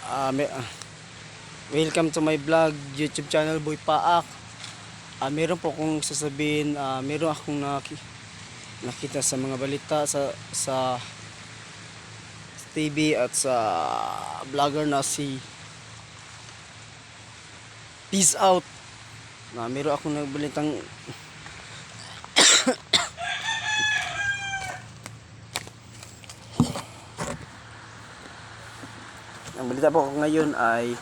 Ah, may, ah, Welcome to my vlog, YouTube channel Boy Paak. Meron po akong sasabihin, meron akong nakita sa mga balita sa TV at sa vlogger na si Peace Out. Meron akong nagbalitang ang balita po ako ngayon ay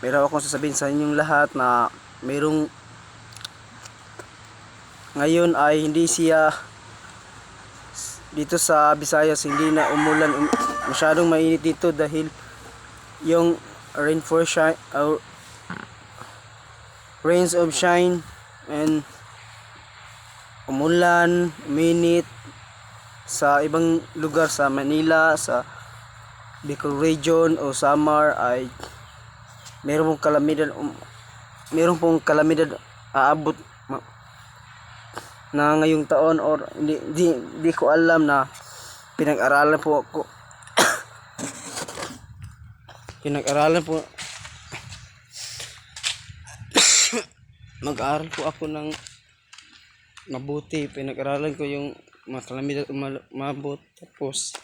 meron akong sasabihin sa inyong lahat na merong ngayon ay hindi siya dito sa Visayas, hindi na umulan, masyadong mainit dito dahil yung rains of shine and umulan, uminit sa ibang lugar sa Manila, sa Bicol region o Samar ay meron pong kalamidad aabot na ngayong taon or hindi ko alam na pinag-aralan po ako mag-aaral po ako ng mabuti, pinag-aralan ko yung mga kalamidad umabot, tapos